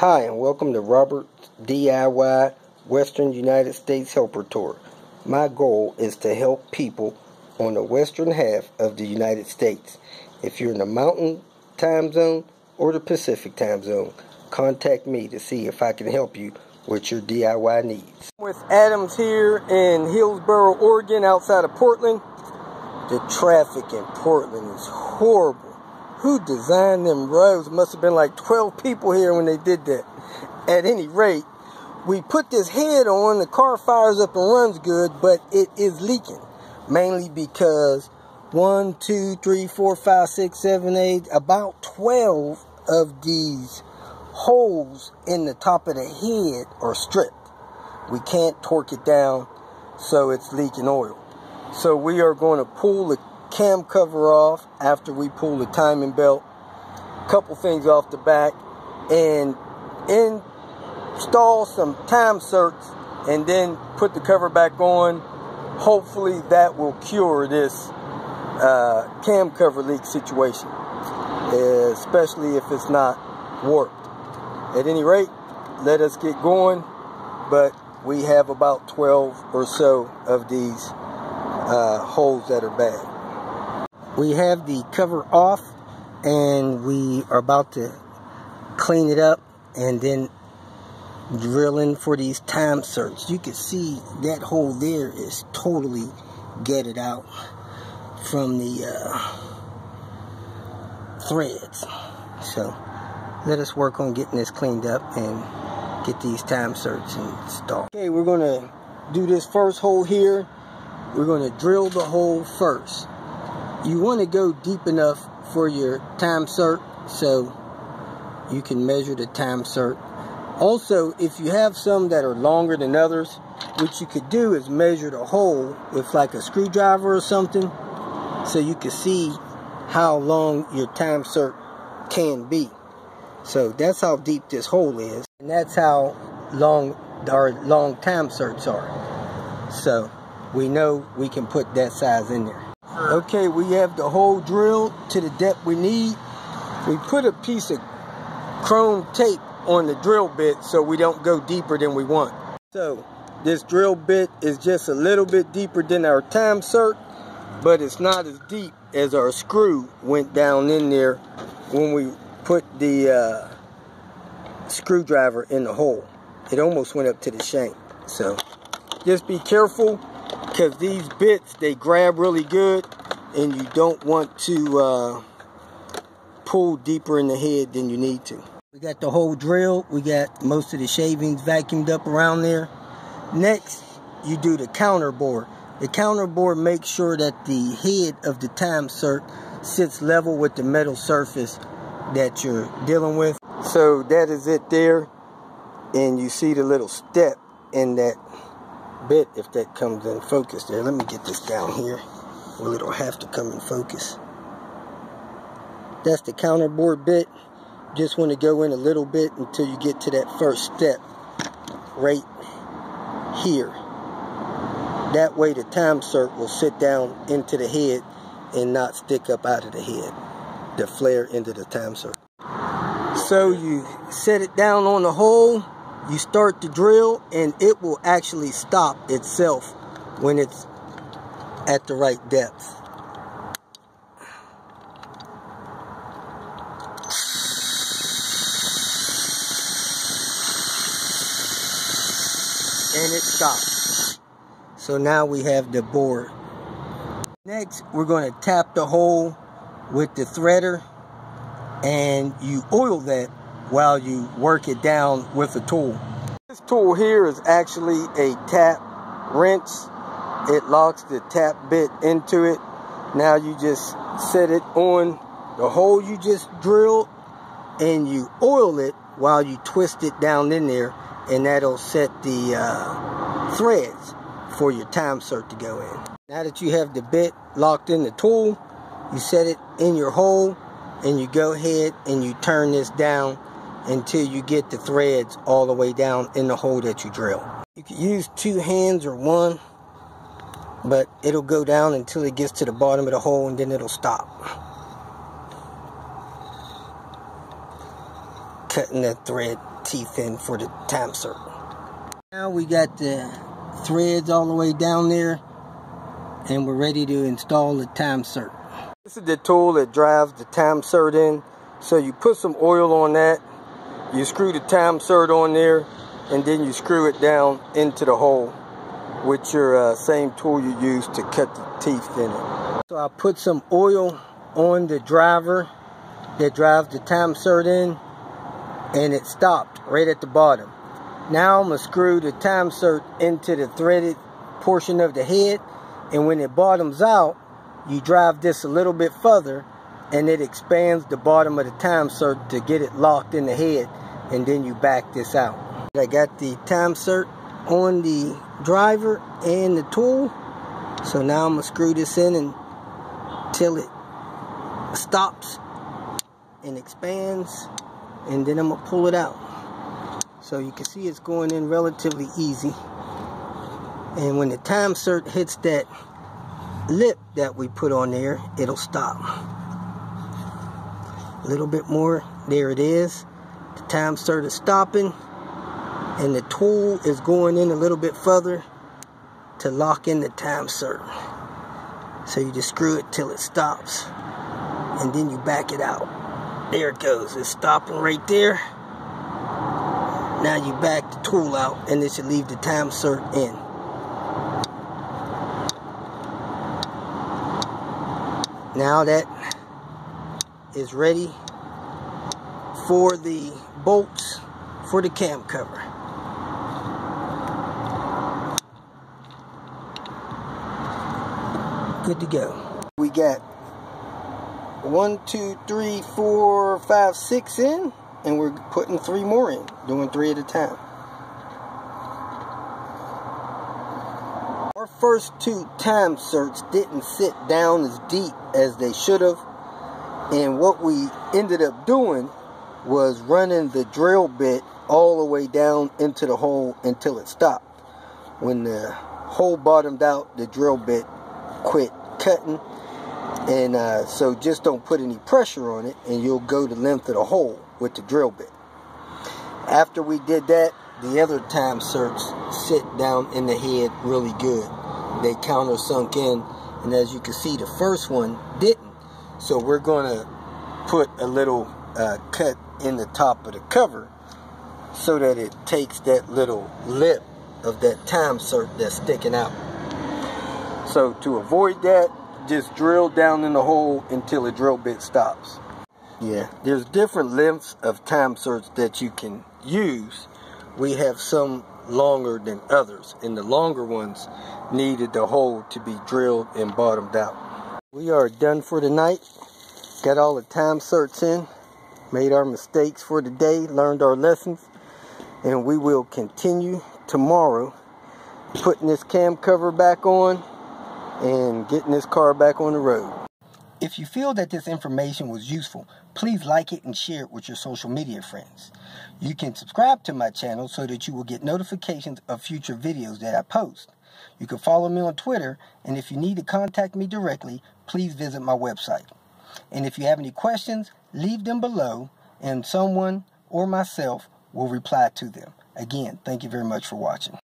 Hi, and welcome to Robert's DIY Western United States Helper Tour. My goal is to help people on the western half of the United States. If you're in the Mountain Time Zone or the Pacific Time Zone, contact me to see if I can help you with your DIY needs. With Adams here in Hillsboro, Oregon, outside of Portland. The traffic in Portland is horrible. Who designed them roads? Must have been like 12 people here when they did that. At any rate, we put this head on, the car fires up and runs good, but it is leaking. Mainly because 1, 2, 3, 4, 5, 6, 7, 8, about 12 of these holes in the top of the head are stripped. We can't torque it down, so it's leaking oil. So we are going to pull the cam cover off after we pull the timing belt, a couple things off the back, and install some time serts, and then put the cover back on. Hopefully that will cure this cam cover leak situation, especially if it's not warped. At any rate, let us get going, but we have about 12 or so of these holes that are bad. We have the cover off, and we are about to clean it up and then drill in for these time serts. You can see that hole there is totally gutted out from the threads. So let us work on getting this cleaned up and get these time serts installed. Okay, we're going to do this first hole here. We're going to drill the hole first. You want to go deep enough for your time cert so you can measure the time cert. Also, if you have some that are longer than others, what you could do is measure the hole with like a screwdriver or something, so you can see how long your time cert can be. So that's how deep this hole is, and that's how long our long time certs are. So we know we can put that size in there. Okay, we have the hole drilled to the depth we need. We put a piece of chrome tape on the drill bit so we don't go deeper than we want. So this drill bit is just a little bit deeper than our time cert, but it's not as deep as our screw went down in there when we put the screwdriver in the hole. It almost went up to the shank. So just be careful, because these bits, they grab really good, and you don't want to pull deeper in the head than you need to. We got the hole drilled. We got most of the shavings vacuumed up around there. Next, you do the counterbore. The counterbore makes sure that the head of the time cert sits level with the metal surface that you're dealing with. So that is it there, and you see the little step in that bit, if that comes in focus there. Let me get this down here. Well, it'll have to come in focus. That's the counterbore bit. Just want to go in a little bit until you get to that first step right here. That way the time cert will sit down into the head and not stick up out of the head, the flare into the time cert. So you set it down on the hole, you start the drill, and it will actually stop itself when it's at the right depth. And it stops. So now we have the bore. Next, we're going to tap the hole with the threader, and you oil that while you work it down with a tool. This tool here is actually a tap wrench. It locks the tap bit into it. Now you just set it on the hole you just drilled, and you oil it while you twist it down in there, and that'll set the threads for your time cert to go in. Now that you have the bit locked in the tool, you set it in your hole, and you go ahead and you turn this down until you get the threads all the way down in the hole that you drill. You can use 2 hands or 1, but it'll go down until it gets to the bottom of the hole, and then it'll stop. Cutting that thread teeth in for the time cert. Now we got the threads all the way down there, and we're ready to install the time cert. This is the tool that drives the time cert in. So you put some oil on that, you screw the time cert on there, and then you screw it down into the hole with your same tool you use to cut the teeth in it. So I put some oil on the driver that drives the time cert in, and it stopped right at the bottom. Now I'm going to screw the time cert into the threaded portion of the head, and when it bottoms out, you drive this a little bit further, and it expands the bottom of the time cert to get it locked in the head, and then you back this out. I got the time cert on the driver and the tool, so now I'm going to screw this in until it stops and expands, and then I'm going to pull it out. So you can see it's going in relatively easy, and when the time cert hits that lip that we put on there, it'll stop. A little bit more, there it is. The time cert is stopping, and the tool is going in a little bit further to lock in the time cert. So you just screw it till it stops, and then you back it out. There it goes, it's stopping right there. Now you back the tool out, and it should leave the time cert in. Now that is ready for the bolts for the cam cover. Good to go. We got 1, 2, 3, 4, 5, 6 in, and we're putting 3 more in, doing 3 at a time. Our first 2 time certs didn't sit down as deep as they should have, and what we ended up doing was running the drill bit all the way down into the hole until it stopped. When the hole bottomed out, the drill bit quit cutting, and so just don't put any pressure on it, and you'll go the length of the hole with the drill bit. After we did that, the other time certs sit down in the head really good. They countersunk in, and as you can see, the first one didn't. So we're going to put a little cut in the top of the cover so that it takes that little lip of that time cert that's sticking out. So to avoid that, just drill down in the hole until the drill bit stops. Yeah, there's different lengths of time certs that you can use. We have some longer than others, and the longer ones needed the hole to be drilled and bottomed out. We are done for the night. Got all the time certs in, made our mistakes for the day, learned our lessons, and we will continue tomorrow putting this cam cover back on and getting this car back on the road. If you feel that this information was useful, please like it and share it with your social media friends. You can subscribe to my channel so that you will get notifications of future videos that I post. You can follow me on Twitter, and if you need to contact me directly, please visit my website. And if you have any questions, leave them below, and someone or myself will reply to them. Again, thank you very much for watching.